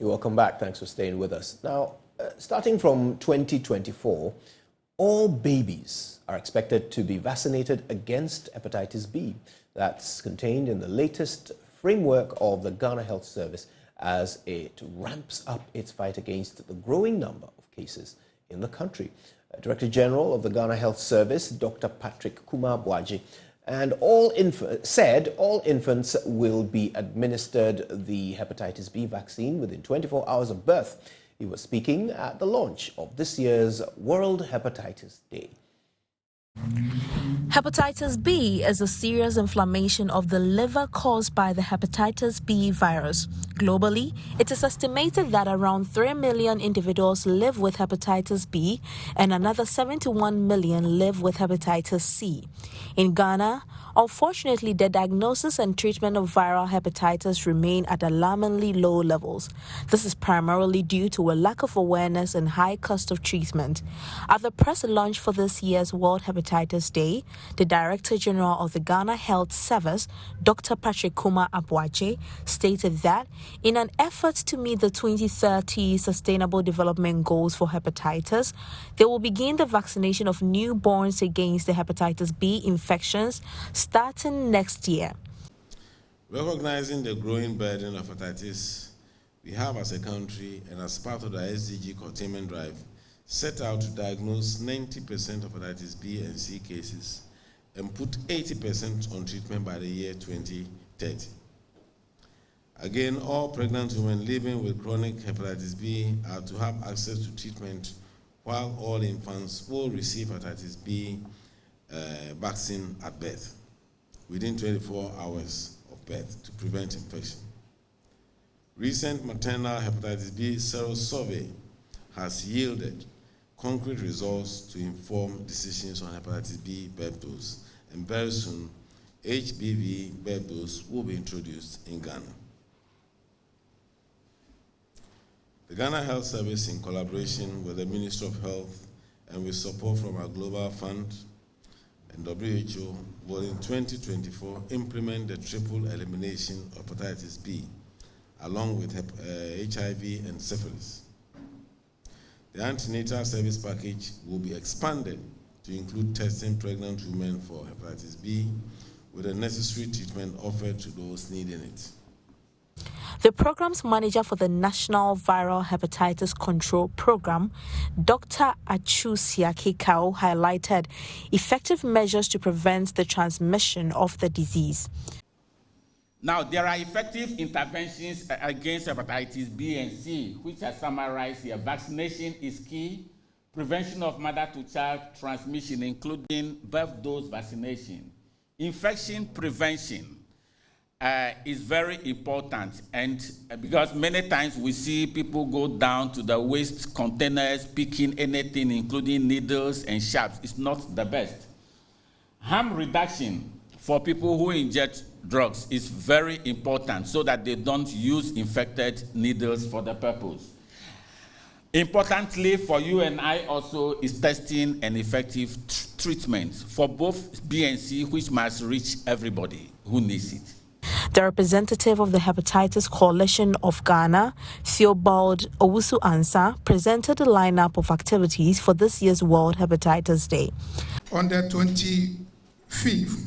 You're welcome back. Thanks for staying with us. Now, starting from 2024, all babies are expected to be vaccinated against hepatitis B. That's contained in the latest framework of the Ghana Health Service as it ramps up its fight against the growing number of cases in the country. Director General of the Ghana Health Service, Dr. Patrick Kumar Boaji, and said all infants will be administered the hepatitis B vaccine within 24 hours of birth. He was speaking at the launch of this year's World Hepatitis Day. Hepatitis B is a serious inflammation of the liver caused by the hepatitis B virus. Globally, it is estimated that around 3 million individuals live with hepatitis B and another 71 million live with hepatitis C. In Ghana, unfortunately, the diagnosis and treatment of viral hepatitis remain at alarmingly low levels. This is primarily due to a lack of awareness and high cost of treatment. At the press launch for this year's World Hepatitis Day, the Director General of the Ghana Health Service, Dr. Patrick Kumar Boaji, stated that in an effort to meet the 2030 Sustainable Development Goals for hepatitis, they will begin the vaccination of newborns against the hepatitis B infections starting next year. Recognizing the growing burden of hepatitis, we have as a country and as part of the SDG containment drive set out to diagnose 90% of hepatitis B and C cases and put 80% on treatment by the year 2030. Again, all pregnant women living with chronic hepatitis B are to have access to treatment, while all infants will receive hepatitis B vaccine at birth within 24 hours of birth to prevent infection. Recent maternal hepatitis B sero-survey has yielded concrete results to inform decisions on hepatitis B birth dose, and very soon HBV birth dose will be introduced in Ghana. The Ghana Health Service, in collaboration with the Ministry of Health and with support from our Global Fund and WHO, will in 2024 implement the triple elimination of hepatitis B, along with HIV and syphilis. The antenatal service package will be expanded to include testing pregnant women for hepatitis B with the necessary treatment offered to those needing it. The program's manager for the National Viral Hepatitis Control Program, Dr. Achu Siakikau, highlighted effective measures to prevent the transmission of the disease. Now, there are effective interventions against hepatitis B and C, which are summarized here. Vaccination is key. Prevention of mother-to-child transmission, including birth dose vaccination. Infection prevention is very important, and because many times we see people go down to the waste containers, picking anything, including needles and sharps. It's not the best. Harm reduction for people who inject drugs is very important so that they don't use infected needles for the purpose. Importantly for you and I also is testing and effective treatment for both B and C, which must reach everybody who needs it. The representative of the Hepatitis Coalition of Ghana, Theobald Owusu Ansah, presented a lineup of activities for this year's World Hepatitis Day. On the 25th,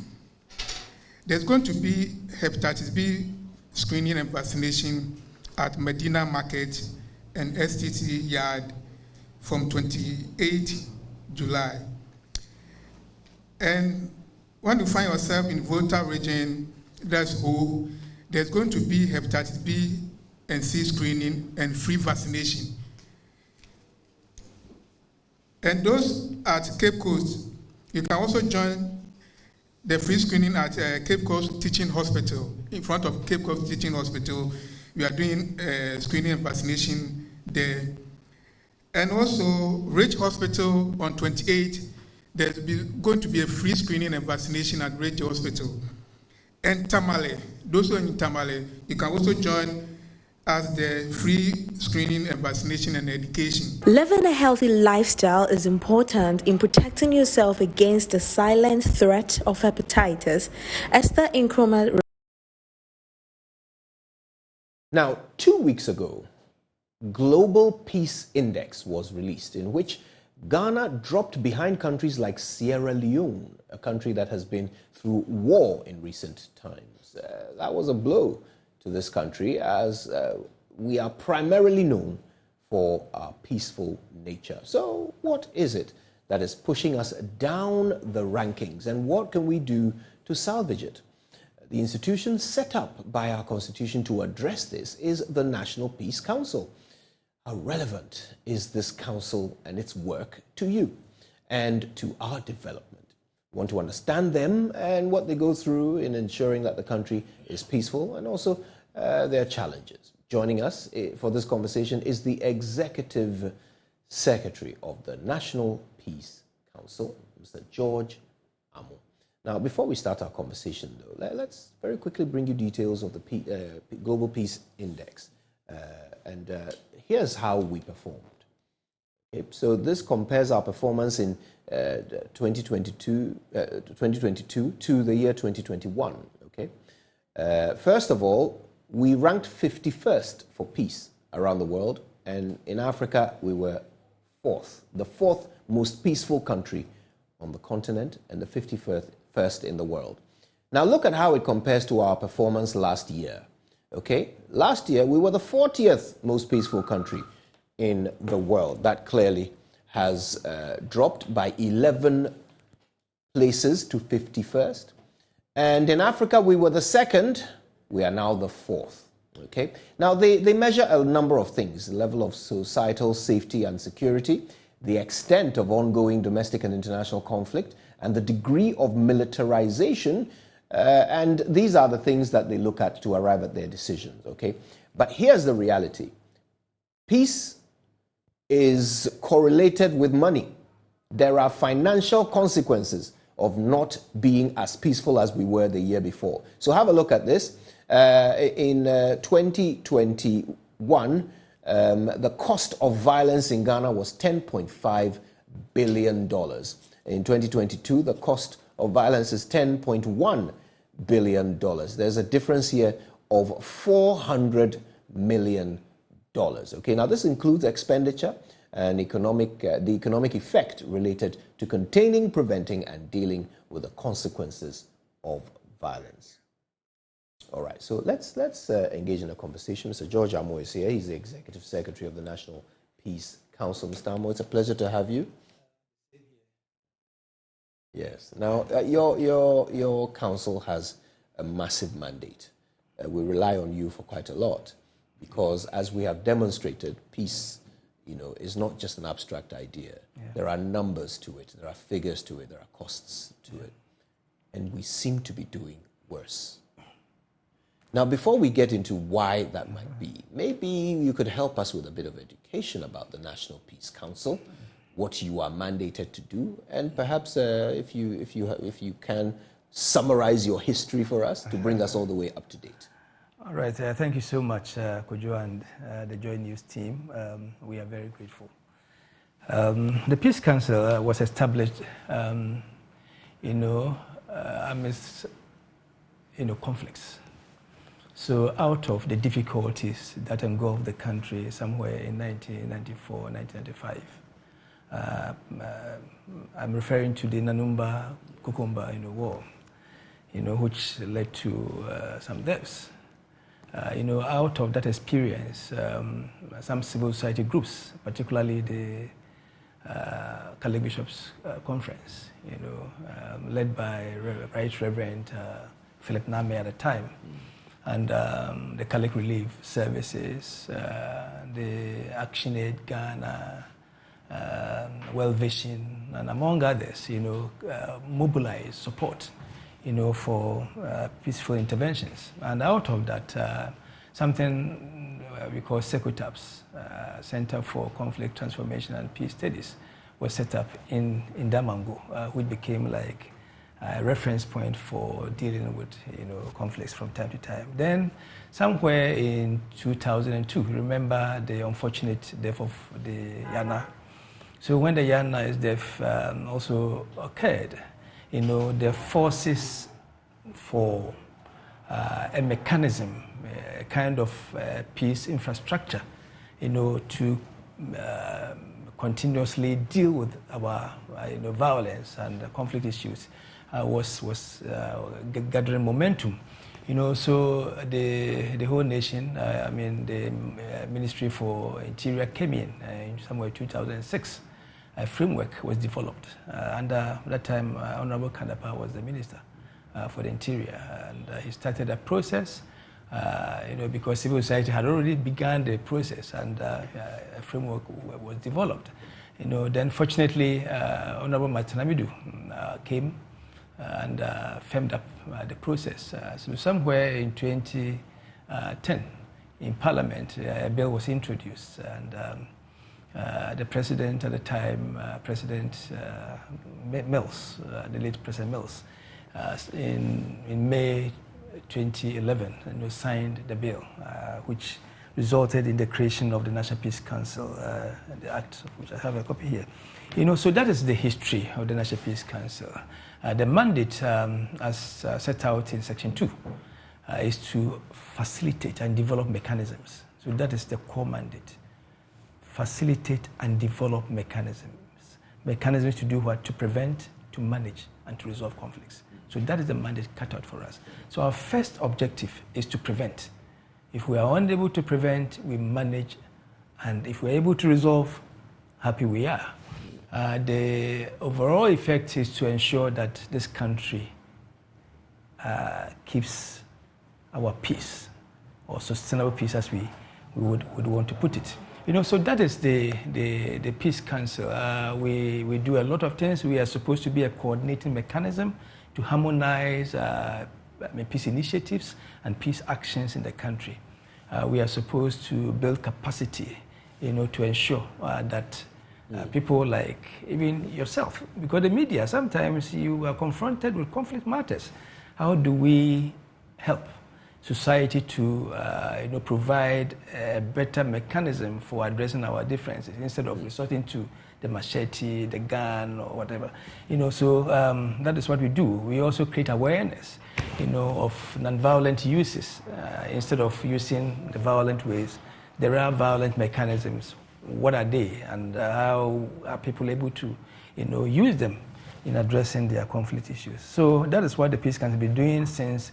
there's going to be hepatitis B screening and vaccination at Medina Market and STC Yard from 28 July. And when you find yourself in Volta region, that's who, there's going to be hepatitis B and C screening and free vaccination. And those at Cape Coast, you can also join the free screening at Cape Coast Teaching Hospital. In front of Cape Coast Teaching Hospital, we are doing screening and vaccination there. And also, Ridge Hospital on 28, there's going to be a free screening and vaccination at Ridge Hospital. And Tamale, those who are in Tamale, you can also join as the free screening and vaccination and education. Living a healthy lifestyle is important in protecting yourself against the silent threat of hepatitis. Esther Nkrumah. Now, 2 weeks ago, Global Peace Index was released, in which Ghana dropped behind countries like Sierra Leone, a country that has been through war in recent times. That was a blow to this country, as we are primarily known for our peaceful nature. So what is it that is pushing us down the rankings, and what can we do to salvage it? The institution set up by our Constitution to address this is the Nat'l Peace Council. How relevant is this council and its work to you and to our development? We want to understand them and what they go through in ensuring that the country is peaceful, and also their challenges. Joining us for this conversation is the Executive Secretary of the Nat'l Peace Council, Mr. George Amo. Now, before we start our conversation, though, let's very quickly bring you details of the Global Peace Index. Here's how we performed. Okay, so this compares our performance in 2022 to the year 2021. Okay, first of all, we ranked 51st for peace around the world, and in Africa we were the fourth most peaceful country on the continent, and the 51st in the world. Now look at how it compares to our performance last year. Okay, last year we were the 40th most peaceful country in the world. That clearly has dropped by 11 places to 51st. And in Africa we were the second. We are now the fourth. Okay, now they measure a number of things: the level of societal safety and security, the extent of ongoing domestic and international conflict, and the degree of militarization. And these are the things that they look at to arrive at their decisions, okay? But here's the reality. Peace is correlated with money. There are financial consequences of not being as peaceful as we were the year before. So have a look at this. In 2021, the cost of violence in Ghana was $10.5 billion. In 2022, the cost of violence is $10.1 billion. There's a difference here of $400 million. Okay, now this includes expenditure and the economic effect related to containing, preventing, and dealing with the consequences of violence. All right, so let's engage in a conversation. Mr. George Amo is here. He's the Executive Secretary of the Nat'l Peace Council. Mr. Amo, it's a pleasure to have you. Yes. Now, your council has a massive mandate. We rely on you for quite a lot because, as we have demonstrated, peace, is not just an abstract idea. Yeah. There are numbers to it. There are figures to it. There are costs to it. And we seem to be doing worse. Now, before we get into why that might be, maybe you could help us with a bit of education about the Nat'l Peace Council, what you are mandated to do, and perhaps if you can summarize your history for us to bring us all the way up to date. All right, thank you so much, Kojo and the Joy News team. We are very grateful. The Peace Council was established, amidst conflicts. So out of the difficulties that engulfed the country somewhere in 1994, 1995. I'm referring to the Nanumba Kukumba war, which led to some deaths. Out of that experience, some civil society groups, particularly the Catholic Bishops' Conference, led by Right Reverend Philip Name at the time, and the Catholic Relief Services, the Action Aid Ghana, Well Vision, and among others, mobilize support, for peaceful interventions. And out of that, something we call Secutaps, Center for Conflict Transformation and Peace Studies, was set up in Damango, which became like a reference point for dealing with conflicts from time to time. Then, somewhere in 2002, remember the unfortunate death of the Yana. So when the Yana's death also occurred, the forces for a mechanism, a kind of peace infrastructure, to continuously deal with our violence and conflict issues was gathering momentum. So the whole nation, the Ministry for Interior came in somewhere 2006. A framework was developed. Under that time, Honorable Kandapa was the Minister for the Interior, and he started a process, because civil society had already begun the process, and a framework was developed. Then fortunately, Honorable Matanamidu came and firmed up the process. So somewhere in 2010, in Parliament, a bill was introduced, and the president at the time, President Mills, the late President Mills, in May 2011, signed the bill, which resulted in the creation of the Nat'l Peace Council, the act, which I have a copy here. So that is the history of the Nat'l Peace Council. The mandate, as set out in Section 2, is to facilitate and develop mechanisms. So that is the core mandate. Facilitate and develop mechanisms. Mechanisms to do what? To prevent, to manage, and to resolve conflicts. So that is the mandate cut out for us. So our first objective is to prevent. If we are unable to prevent, we manage, and if we're able to resolve, happy we are. The overall effect is to ensure that this country keeps our peace, or sustainable peace as we would want to put it. So that is the Peace Council. We do a lot of things. We are supposed to be a coordinating mechanism to harmonize peace initiatives and peace actions in the country. We are supposed to build capacity, to ensure that people like even yourself, because the media, sometimes you are confronted with conflict matters. How do we help society to provide a better mechanism for addressing our differences instead of resorting to the machete, the gun, or whatever? So that is what we do. We also create awareness, of non-violent uses. Instead of using the violent ways, there are violent mechanisms. What are they, and how are people able to, use them in addressing their conflict issues? So that is what the Peace Council has been doing since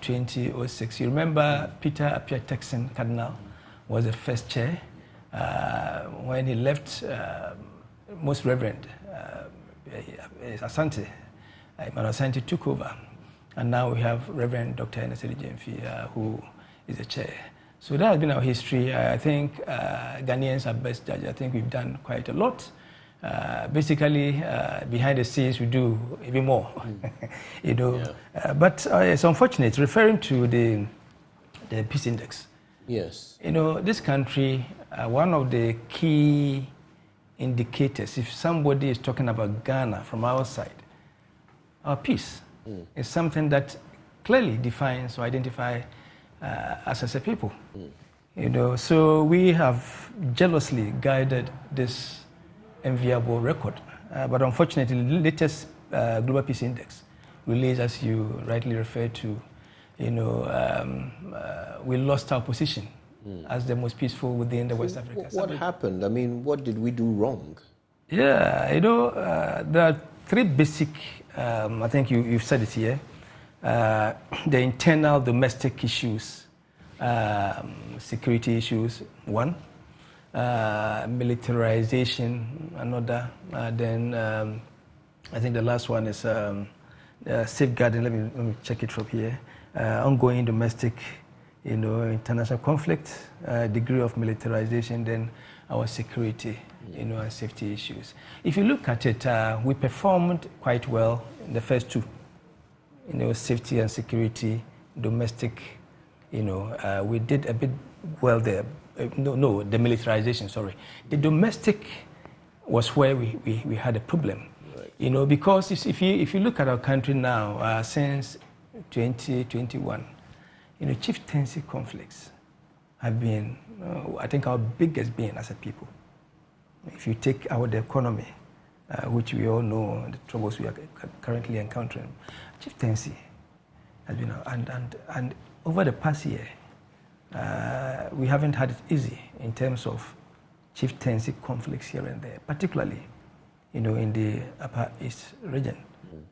2006. You remember Peter Appiah-Texan Cardinal was the first chair. When he left, Most Reverend Asante, Emmanuel Asante took over. And now we have Reverend Dr. Enesedi Jemfi, who is the chair. So that has been our history. I think Ghanaians are best judges. I think we've done quite a lot. Basically, behind the scenes, we do even more. But it's unfortunate, referring to the Peace Index. Yes. This country, one of the key indicators, if somebody is talking about Ghana from outside, our peace is something that clearly defines or identifies us as a people. So we have jealously guided this enviable record. But unfortunately, the latest Global Peace Index released, as you rightly referred to, we lost our position as the most peaceful within the West Africa. What happened? I mean, what did we do wrong? Yeah, there are three basic, I think you've said it here, the internal domestic issues, security issues, one, militarization, another, then I think the last one is safeguarding. Let me check it from here. Ongoing domestic, international conflict, degree of militarization, then our security, and safety issues. If you look at it, we performed quite well in the first two, safety and security, domestic, we did a bit well there. No, the militarization, sorry. The domestic was where we had a problem, right. Because if you look at our country now, since 2021, chieftaincy conflicts have been, I think, our biggest bane as a people. If you take out the economy, which we all know, the troubles we are currently encountering, chieftaincy has been, and over the past year, we haven't had it easy in terms of chieftaincy conflicts here and there, particularly, in the Upper East region.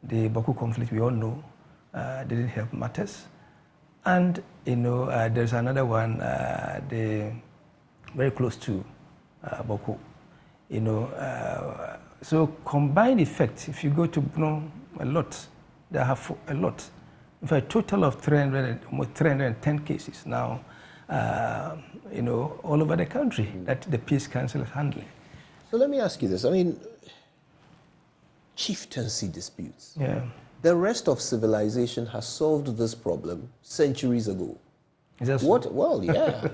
The Baku conflict, we all know, didn't help matters. And, there's another one, very close to Baku, so combined effect, if you go to a lot, they have a lot. In fact, a total of almost 310 cases now, all over the country that the Peace Council is handling. So let me ask you this. I mean, chieftaincy disputes. Yeah. The rest of civilization has solved this problem centuries ago. Is that so? What? Well, yeah.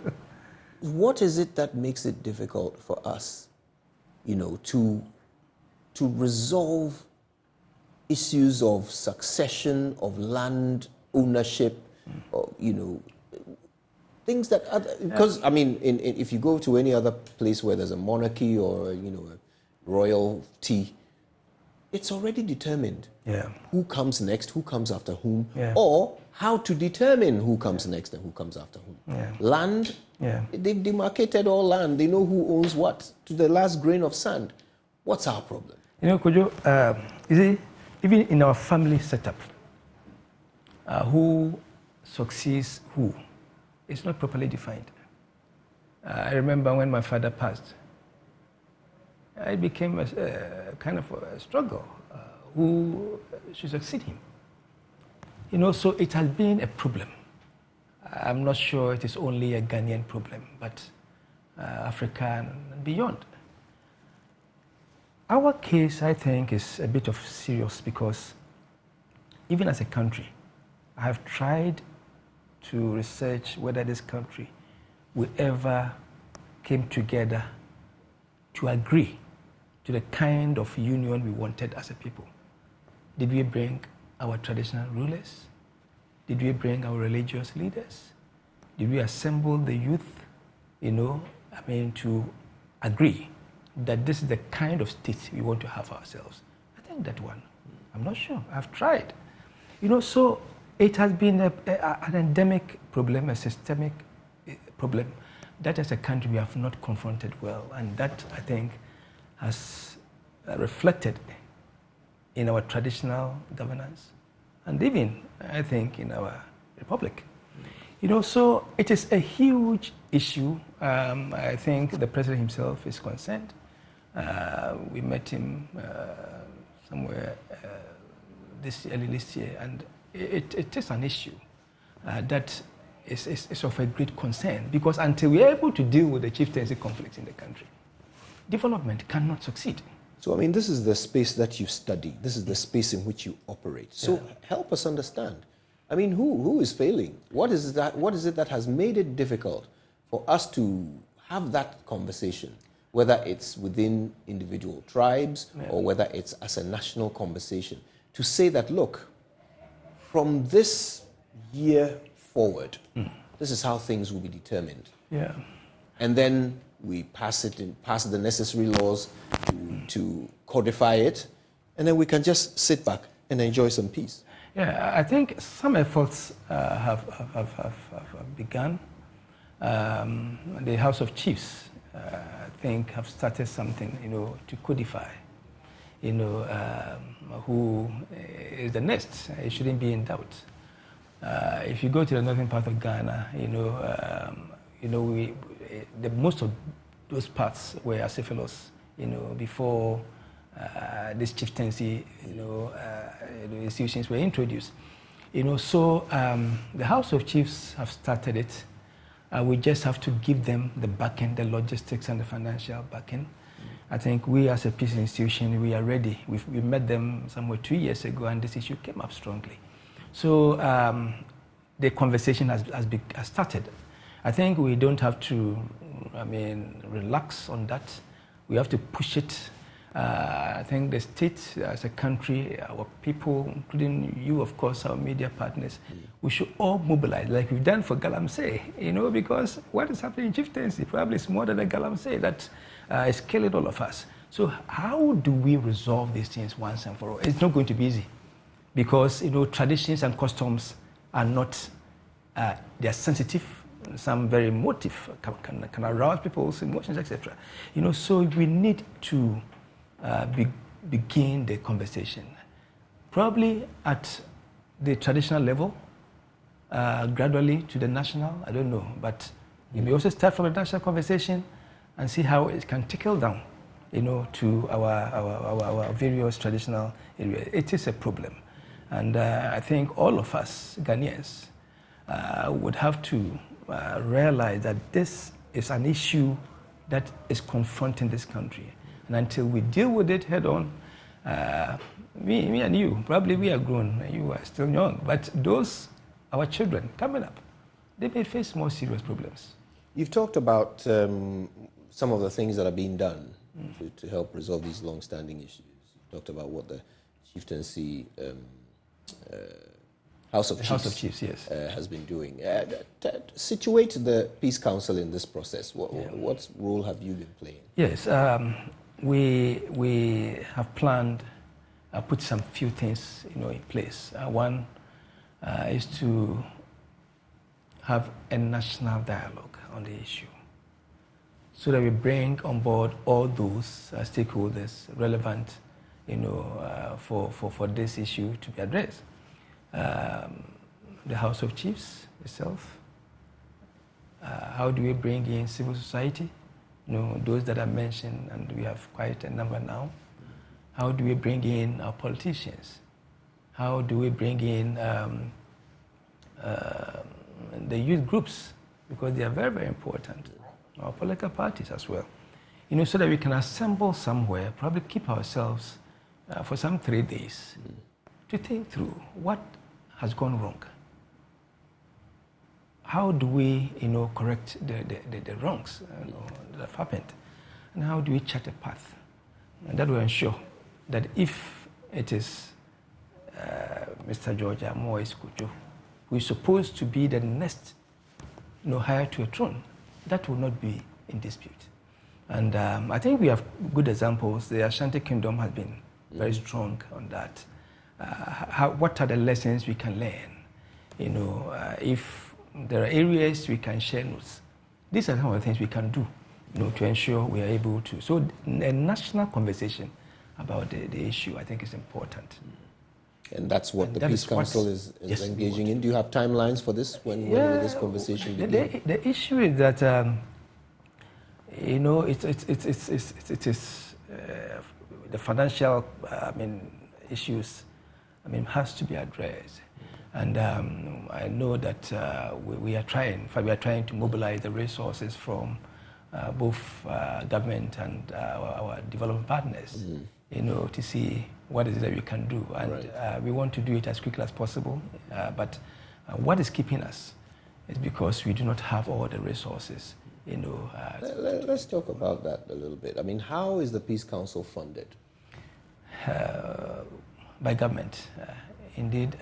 What is it that makes it difficult for us, to resolve issues of succession, of land ownership, or, things that because I mean, if you go to any other place where there's a monarchy or a royalty, it's already determined. Yeah. Who comes next, who comes after whom, Yeah. or how to determine who comes next and who comes after whom. Yeah. Land, they've demarcated all land. They know who owns what to the last grain of sand. What's our problem? Kojo, you see, even in our family setup, who succeeds who is not properly defined. I remember when my father passed, it became a kind of a struggle. Who should succeed him? So it has been a problem. I'm not sure it is only a Ghanaian problem, but Africa and beyond. Our case, I think, is a bit of serious because even as a country, I have tried to research whether this country will ever came together to agree to the kind of union we wanted as a people. Did we bring our traditional rulers? Did we bring our religious leaders? Did we assemble the youth, to agree that this is the kind of state we want to have ourselves? I think that one, I'm not sure. I've tried. So it has been an endemic problem, a systemic problem that as a country we have not confronted well. And that, I think, has reflected in our traditional governance and even, I think, in our republic. So it is a huge issue. I think the president himself is concerned. We met him somewhere early this year, and it is an issue that is of a great concern, because until we are able to deal with the chieftaincy conflicts in the country, development cannot succeed. So, I mean, this is the space that you study. This is the space in which you operate. So help us understand. I mean, who is failing? What is it that has made it difficult for us to have that conversation, whether it's within individual tribes or whether it's as a national conversation, to say that, look, from this year forward, this is how things will be determined. Yeah. And then we pass the necessary laws to codify it, and then we can just sit back and enjoy some peace. Yeah, I think some efforts have begun. The House of Chiefs, I think, have started something, to codify, who is the next. It shouldn't be in doubt. If you go to the northern part of Ghana, most of those parts were acephalous, before this chieftaincy, institutions were introduced. So the House of Chiefs have started it. We just have to give them the backing, the logistics and the financial backing. I think we as a peace institution, we are ready. We met them somewhere 2 years ago, and this issue came up strongly. So the conversation has started. I think we don't have to, relax on that. We have to push it. I think the state, as a country, our people, including you, of course, our media partners, we should all mobilize, like we've done for Galamsey, because what is happening in chieftaincy probably is more than a Galamsey that is killing all of us. So how do we resolve these things once and for all? It's not going to be easy, because traditions and customs are not, they are sensitive, some very emotive, can arouse people's emotions, etc. So we need to begin the conversation, probably at the traditional level, gradually to the national, I don't know, but we may also start from the national conversation and see how it can trickle down, to our various traditional areas. It is a problem. And I think all of us, Ghanaians, would have to realize that this is an issue that is confronting this country. And until we deal with it head on, me and you, probably we are grown, you are still young, but those, our children coming up, they may face more serious problems. You've talked about some of the things that are being done to help resolve these long-standing issues. You've talked about what the Chieftaincy House of Chiefs yes. Has been doing. Situate the Peace Council in this process. What role have you been playing? Yes, we have planned, put some few things in place. One is to have a national dialogue on the issue, so that we bring on board all those stakeholders relevant, for this issue to be addressed. The House of Chiefs itself. How do we bring in civil society? Those that are mentioned, and we have quite a number now. How do we bring in our politicians? How do we bring in the youth groups? Because they are very, very important. Our political parties as well. So that we can assemble somewhere, probably keep ourselves for some 3 days to think through what has gone wrong. How do we, correct the wrongs that have happened? And how do we chart a path? And that will ensure that if it is Mr. George Amoy's Kujo, who is supposed to be the next heir to a throne, that will not be in dispute. And I think we have good examples. The Ashanti Kingdom has been very strong on that. What are the lessons we can learn? If there are areas we can share notes. These are some of the things we can do, to ensure we are able to. So a national conversation about the issue, I think, is important. And that's what the Peace Council is engaging in. Do you have timelines for this? When will this conversation begin? The issue is that it is the financial issues has to be addressed. And I know that we are trying. In fact, we are trying to mobilize the resources from both government and our development partners, to see what is it that we can do. And we want to do it as quickly as possible. But what is keeping us is because we do not have all the resources. Let's talk about that a little bit. How is the Peace Council funded? By government. Indeed,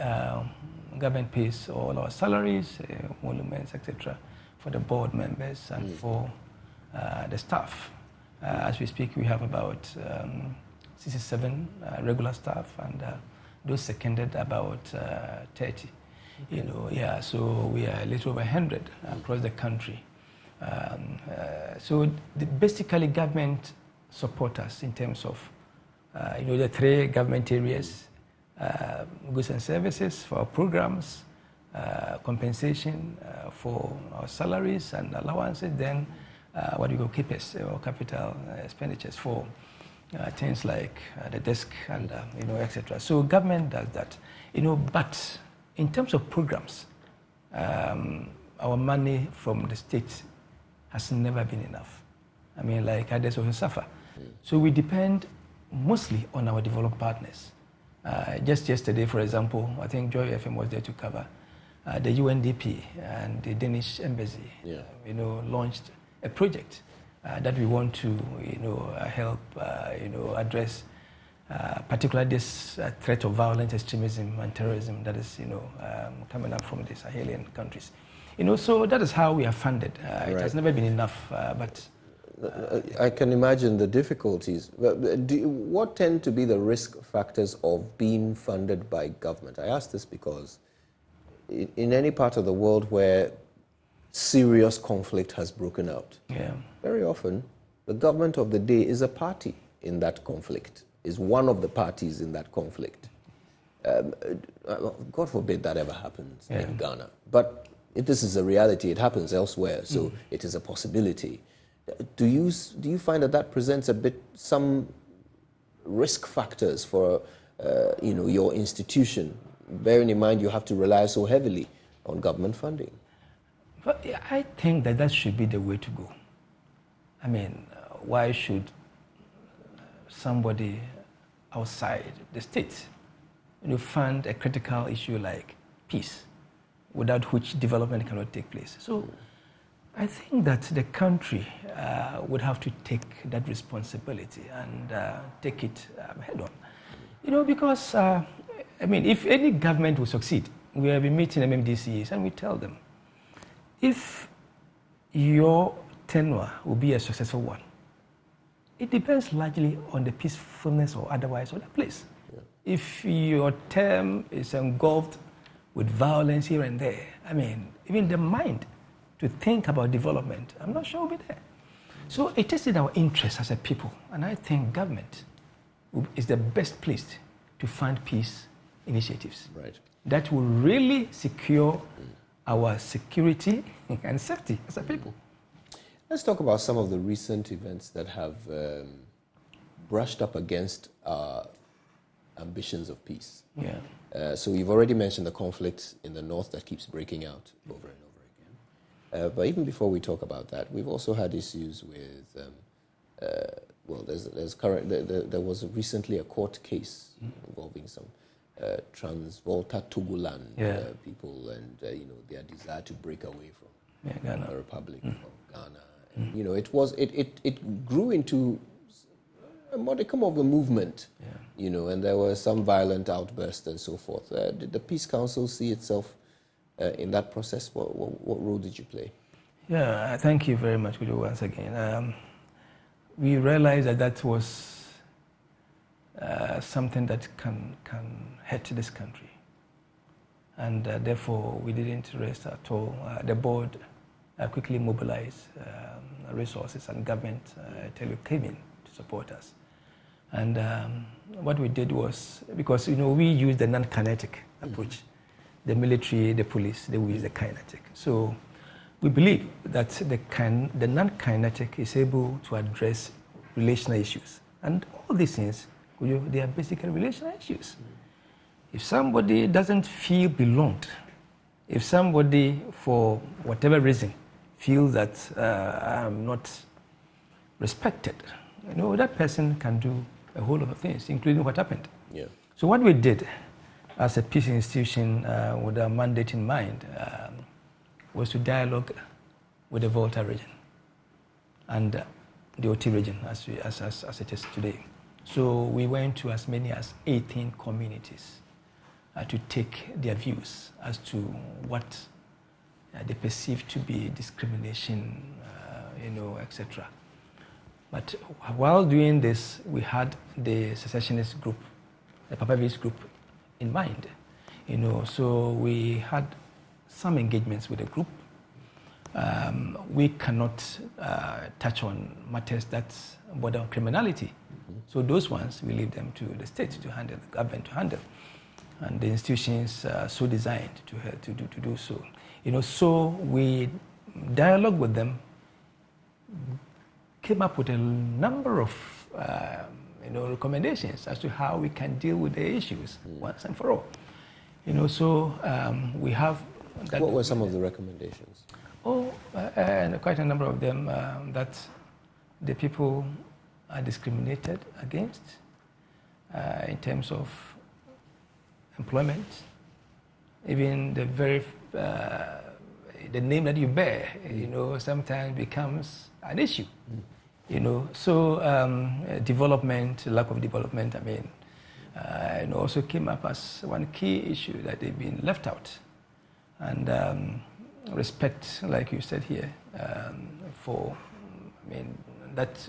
government pays all our salaries, emoluments, etc., for the board members and for the staff. As we speak, we have about 67 regular staff, and those seconded about 30. So we are a little over 100 across the country. So basically, government support us in terms of the 3 government areas: goods and services for our programs, compensation for our salaries and allowances, then what we call CAPEX, or capital expenditures for things like the desk and etc. So government does that, but in terms of programs, our money from the state has never been enough. Like others also suffer. So we depend mostly on our development partners. Just yesterday, for example, I think Joy FM was there to cover the UNDP and the Danish embassy. Launched a project that we want to, help, address, particularly this threat of violent extremism and terrorism that is, coming up from the Sahelian countries. So that is how we are funded. It has never been enough, but. I can imagine the difficulties. What tend to be the risk factors of being funded by government? I ask this because in any part of the world where serious conflict has broken out, very often the government of the day is a party in that conflict, is one of the parties in that conflict. God forbid that ever happens in Ghana. But if this is a reality, it happens elsewhere, so it is a possibility. Do you find that presents some risk factors for your institution, bearing in mind you have to rely so heavily on government funding? But I think that should be the way to go. I mean, why should somebody outside the state fund a critical issue like peace, without which development cannot take place? So I think that the country would have to take that responsibility and take it head on. Because, if any government will succeed, we have been meeting MMDCs and we tell them, if your tenure will be a successful one, it depends largely on the peacefulness or otherwise of the place. Yeah. If your term is engulfed with violence here and there, even the mind to think about development, I'm not sure will be there. So it is in our interest as a people, and I think government is the best place to fund peace initiatives. Right. That will really secure our security and safety as a people. Let's talk about some of the recent events that have brushed up against our ambitions of peace. Yeah. So you've already mentioned the conflict in the north that keeps breaking out over and over again. But even before we talk about that, we've also had issues with, there was recently a court case involving some Transvolta Togoland people and their desire to break away from the Republic of Ghana. And, it grew into a modicum of a movement, and there were some violent outbursts and so forth. Did the Peace Council see itself in that process? What role did you play? Yeah, thank you very much, Kujo, once again. We realized that was something that can hurt this country. And therefore, we didn't rest at all. The board quickly mobilized resources, and government came in to support us. And what we did was, because we use the non-kinetic approach, the military, the police, they will use the kinetic. So we believe that the non-kinetic is able to address relational issues. And all these things, they are basically relational issues. If somebody doesn't feel belonged, if somebody, for whatever reason, feels that I'm not respected, that person can do a whole lot of things, including what happened. Yeah. So what we did as a peace institution with a mandate in mind was to dialogue with the Volta region and the OT region as it is today. So we went to as many as 18 communities to take their views as to what they perceive to be discrimination, etc. But while doing this, we had the secessionist group, the Papavis group, in mind. So we had some engagements with the group. We cannot touch on matters that border on criminality. So those ones, we leave them to the state to handle, the government to handle. And the institutions are so designed to do so. So we dialogue with them, came up with a number of recommendations as to how we can deal with the issues once and for all. So we have that. What were some of the recommendations? And quite a number of them, that the people are discriminated against in terms of employment. Even the name that you bear, sometimes becomes an issue. So development, lack of development, also came up as one key issue, that they've been left out. And respect, like you said here, for that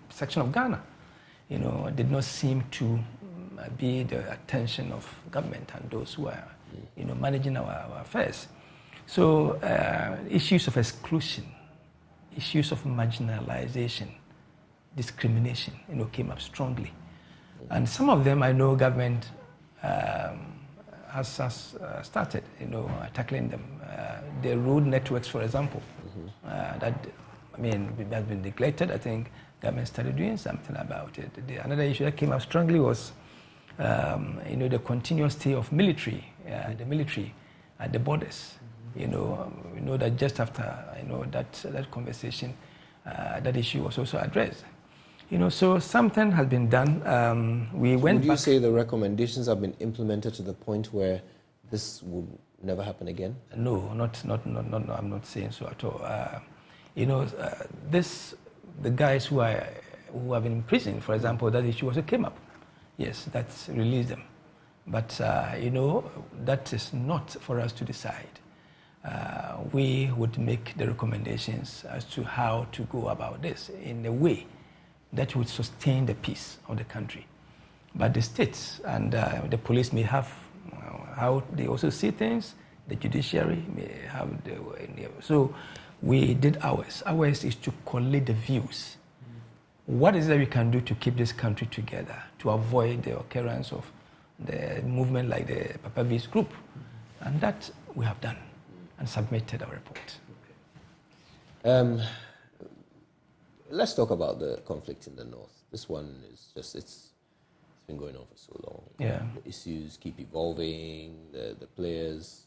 section of Ghana, did not seem to be the attention of government and those who are, managing our affairs. So issues of exclusion, issues of marginalization, discrimination, came up strongly. And some of them I know government has started, tackling them. The road networks, for example, that has been neglected. I think government started doing something about it. Another issue that came up strongly was, the continuous stay of the military at the borders. We know that just after that conversation, that issue was also addressed. So something has been done. Would you say the recommendations have been implemented to the point where this would never happen again? No, not. I'm not saying so at all. The guys who have been in prison, for example, that issue also came up. Yes, that's released them. But that is not for us to decide. We would make the recommendations as to how to go about this in a way that would sustain the peace of the country. But the states and the police may have how they also see things, the judiciary may have so we did ours. Ours is to collate the views. What is it that we can do to keep this country together, to avoid the occurrence of the movement like the Papa V's group? And that we have done and submitted our report. Let's talk about the conflict in the north. This one is just, it's been going on for so long. Yeah. The issues keep evolving, the players,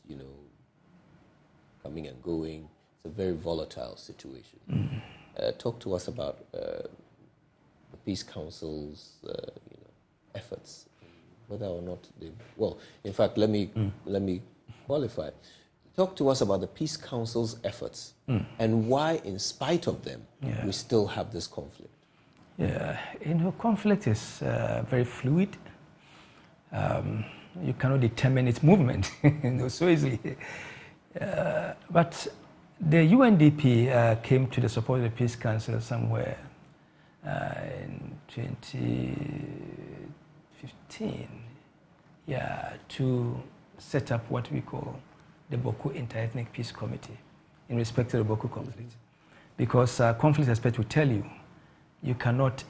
coming and going. It's a very volatile situation. Talk to us about the Peace Council's efforts, whether or not they. Well, in fact, let me qualify. Talk to us about the Peace Council's efforts and why, in spite of them, we still have this conflict. Yeah, conflict is very fluid. You cannot determine its movement so easily. But the UNDP came to the support of the Peace Council somewhere in 2015, to set up what we call the Boku Inter-Ethnic Peace Committee in respect to the Boku conflict. Because conflict aspect will tell you, you cannot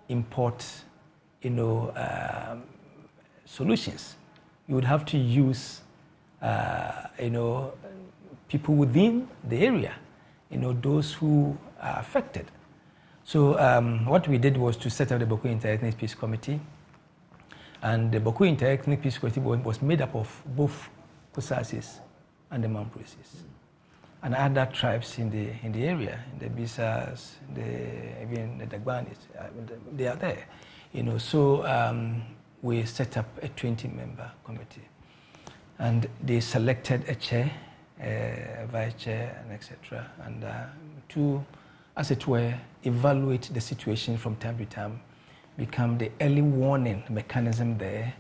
import, solutions. You would have to use, people within the area, those who are affected. So what we did was to set up the Boku Inter-Ethnic Peace Committee. And the Boku Inter-Ethnic Peace Committee was made up of both Kusasis and the Mampresis, and other tribes in the area, in the Bisas, even the Dagbanis, they are there. So we set up a 20-member committee, and they selected a chair, a vice chair, and etc., and to, as it were, evaluate the situation from time to time, become the early warning mechanism there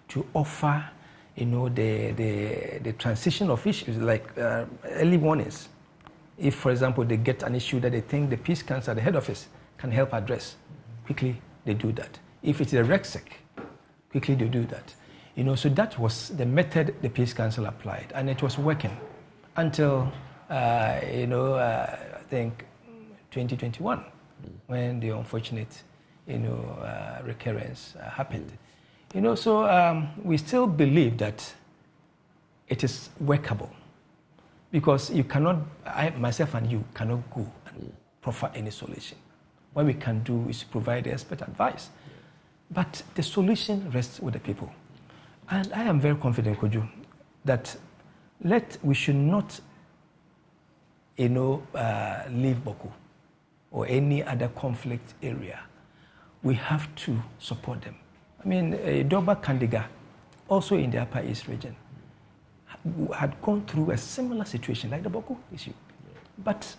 to offer the transition of issues, like early warnings. If, for example, they get an issue that they think the Peace Council at the head office can help address, quickly they do that. If it's a RECSEC, quickly they do that. So that was the method the Peace Council applied, and it was working until, I think 2021, when the unfortunate, recurrence happened. So we still believe that it is workable, because you cannot, myself and you cannot go and proffer any solution. What we can do is provide expert advice. But the solution rests with the people. And I am very confident, Koju, that we should not, leave Boku or any other conflict area. We have to support them. I mean, Dogba Kandiga, also in the Upper East region, had gone through a similar situation like the Boku issue. But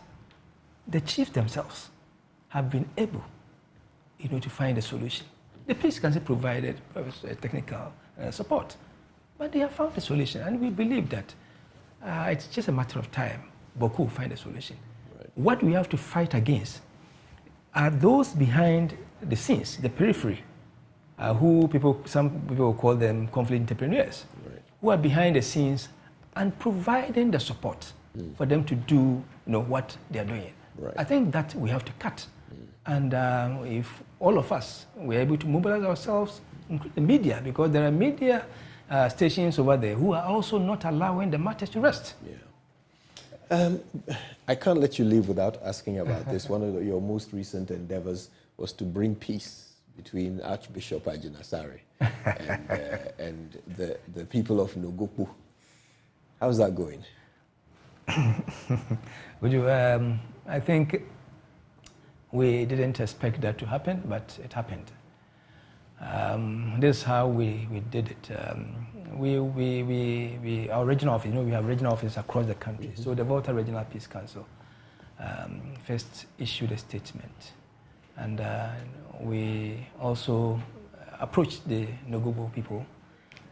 the chiefs themselves have been able, to find a solution. The Peace Council provided technical support, but they have found a solution, and we believe that it's just a matter of time. Boku will find a solution. Right. What we have to fight against are those behind the scenes, the periphery, some people call them conflict entrepreneurs, right, who are behind the scenes and providing the support for them to do what they're doing. Right. I think that we have to cut. And if all of us were able to mobilize ourselves, including the media, because there are media stations over there who are also not allowing the matters to rest. Yeah. I can't let you leave without asking about this. One of your most recent endeavors was to bring peace between Archbishop Ajinasare and the people of Nogopu. How's that going? I think we didn't expect that to happen, but it happened. This is how we did it. Our regional office, we have regional offices across the country. So the Volta Regional Peace Council first issued a statement. And we also approached the Nogobo people.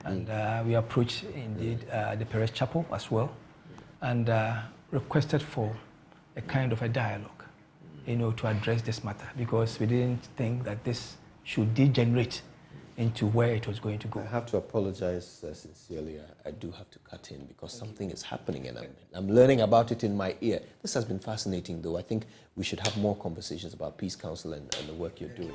And we approached, indeed, the Perez Chapel as well. And requested for a kind of a dialogue, to address this matter, because we didn't think that this should degenerate into where it was going to go. I have to apologize sincerely. I do have to cut in because something is happening and I'm learning about it in my ear. This has been fascinating, though. I think we should have more conversations about Peace Council and the work you're doing.